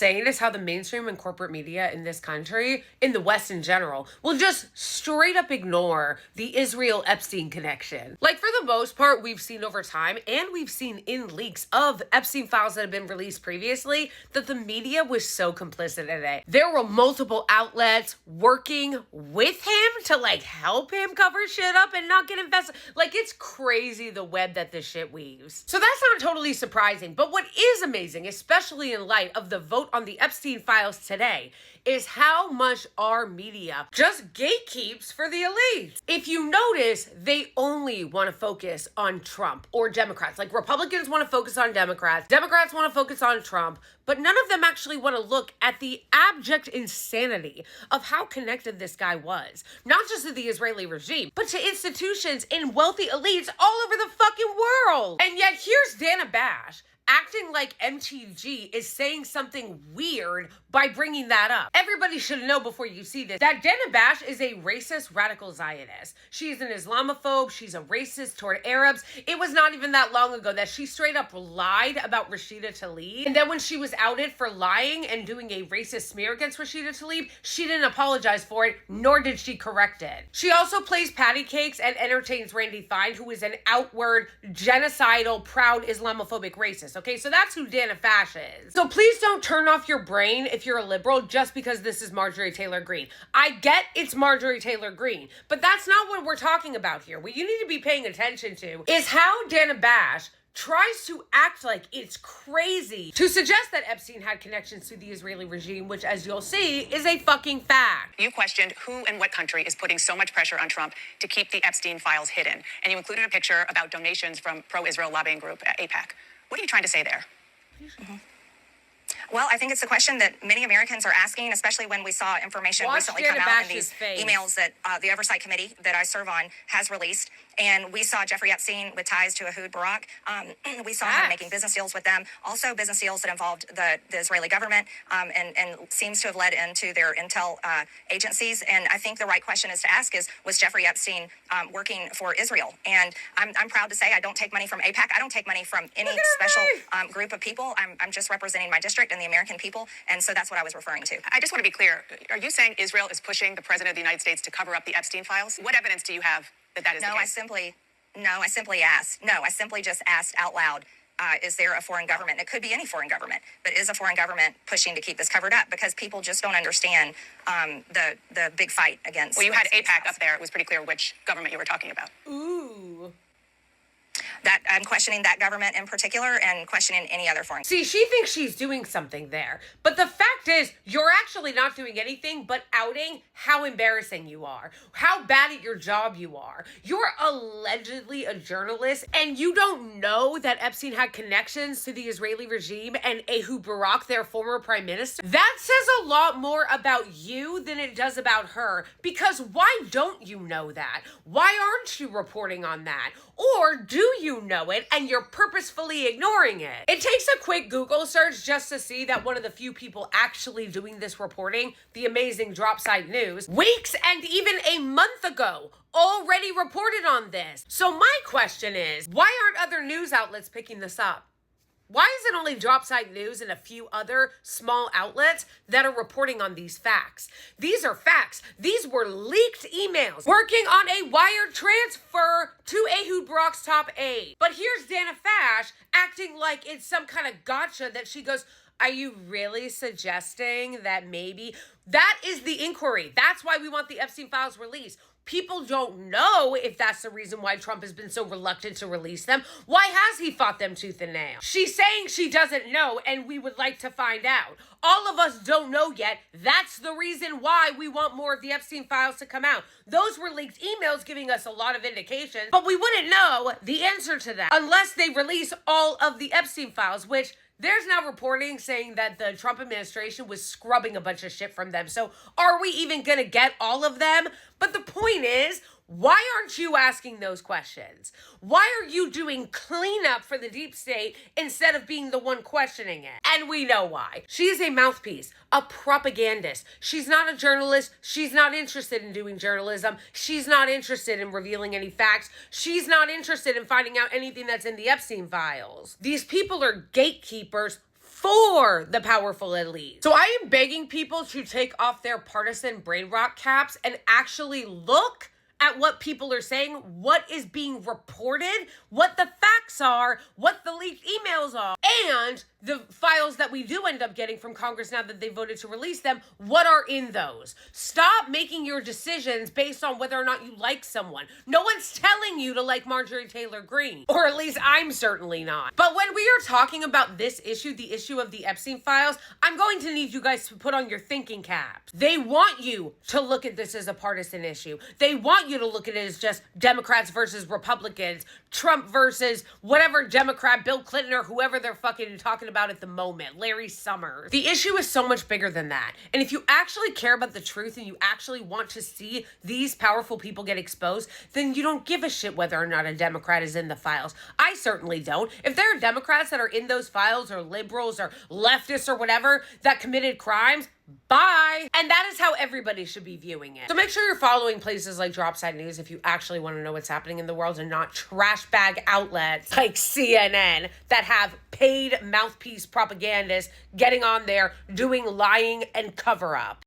insane is how the mainstream and corporate media in this country, in the West in general, will just straight up ignore the Israel-Epstein connection. Like, for the most part, we've seen over time, and we've seen in leaks of Epstein files that have been released previously, that the media was so complicit in it. There were multiple outlets working with him to, like, help him cover shit up and not get invested. Like, it's crazy the web that this shit weaves. So that's not totally surprising, but what is amazing, especially in light of the vote on the Epstein files today, is how much our media just gatekeeps for the elites. If you notice, they only want to focus on Trump or Democrats. Like, Republicans want to focus on Democrats, Democrats want to focus on Trump, but none of them actually want to look at the abject insanity of how connected this guy was. Not just to the Israeli regime, but to institutions and wealthy elites all over the fucking world. And yet here's Dana Bash acting like MTG is saying something weird by bringing that up. Everybody should know before you see this that Dana Bash is a racist radical Zionist. She's an Islamophobe. She's a racist toward Arabs. It was not even that long ago that she straight up lied about Rashida Tlaib. And then when she was outed for lying and doing a racist smear against Rashida Tlaib, she didn't apologize for it, nor did she correct it. She also plays patty cakes and entertains Randy Fine, who is an outward, genocidal, proud Islamophobic racist. Okay, so that's who Dana Bash is. So please don't turn off your brain if you're a liberal just because this is Marjorie Taylor Greene. I get it's Marjorie Taylor Greene, but that's not what we're talking about here. What you need to be paying attention to is how Dana Bash tries to act like it's crazy to suggest that Epstein had connections to the Israeli regime, which, as you'll see, is a fucking fact. You questioned who and what country is putting so much pressure on Trump to keep the Epstein files hidden, and you included a picture about donations from pro-Israel lobbying group AIPAC. What are you trying to say there? Mm-hmm. Well, I think it's a question that many Americans are asking, especially when we saw information recently come out in these emails that the Oversight Committee that I serve on has released. And we saw Jeffrey Epstein with ties to Ehud Barak. We saw him making business deals with them. Also business deals that involved the Israeli government and seems to have led into their intel agencies. And I think the right question is to ask is, was Jeffrey Epstein working for Israel? And I'm proud to say I don't take money from AIPAC. I don't take money from any special group of people. I'm just representing my district and the American people. And so that's what I was referring to. I just want to be clear. Are you saying Israel is pushing the president of the United States to cover up the Epstein files? What evidence do you have that is the case? I simply just asked out loud, is there a foreign government? It could be any foreign government, but is a foreign government pushing to keep this covered up? Because people just don't understand the big fight against. Well, you had AIPAC up there. It was pretty clear which government you were talking about. Ooh. That I'm questioning that government in particular and questioning any other foreign. See, she thinks she's doing something there. But the fact is, you're actually not doing anything but outing how embarrassing you are, how bad at your job you are. You're allegedly a journalist, and you don't know that Epstein had connections to the Israeli regime and Ehud Barak, their former prime minister. That says a lot more about you than it does about her, because why don't you know that? Why aren't you reporting on that? Or do you know it and you're purposefully ignoring it? It takes a quick Google search just to see that one of the few people actually doing this reporting, the amazing Dropsite News, weeks and even a month ago already reported on this. So my question is, why aren't other news outlets picking this up? Why is it only Dropsite News and a few other small outlets that are reporting on these facts? These are facts. These were leaked emails working on a wire transfer to Ehud Barak's top aide. But here's Dana Bash acting like it's some kind of gotcha that she goes, are you really suggesting that maybe? That is the inquiry. That's why we want the Epstein files released. People don't know if that's the reason why Trump has been so reluctant to release them. Why has he fought them tooth and nail? She's saying she doesn't know, and we would like to find out. All of us don't know yet. That's the reason why we want more of the Epstein files to come out. Those were leaked emails giving us a lot of indications, but we wouldn't know the answer to that unless they release all of the Epstein files, which there's now reporting saying that the Trump administration was scrubbing a bunch of shit from them. So are we even going to get all of them? But the point is, why aren't you asking those questions? Why are you doing cleanup for the deep state instead of being the one questioning it? And we know why. She is a mouthpiece, a propagandist. She's not a journalist. She's not interested in doing journalism. She's not interested in revealing any facts. She's not interested in finding out anything that's in the Epstein files. These people are gatekeepers for the powerful elite. So I am begging people to take off their partisan brain rot caps and actually look at what people are saying, what is being reported, what the facts are, what the leaked emails are, and the files that we do end up getting from Congress now that they voted to release them, what are in those? Stop making your decisions based on whether or not you like someone. No one's telling you to like Marjorie Taylor Greene, or at least I'm certainly not. But when we are talking about this issue, the issue of the Epstein files, I'm going to need you guys to put on your thinking caps. They want you to look at this as a partisan issue. They want you to look at it as just Democrats versus Republicans, Trump versus whatever Democrat, Bill Clinton, or whoever they're fucking talking about at the moment, Larry Summers. The issue is so much bigger than that. And if you actually care about the truth and you actually want to see these powerful people get exposed, then you don't give a shit whether or not a Democrat is in the files. I certainly don't. If there are Democrats that are in those files, or liberals or leftists or whatever that committed crimes, bye. And that is how everybody should be viewing it. So make sure you're following places like Dropside News if you actually want to know what's happening in the world, and not trash bag outlets like CNN that have paid mouthpiece propagandists getting on there doing lying and cover up.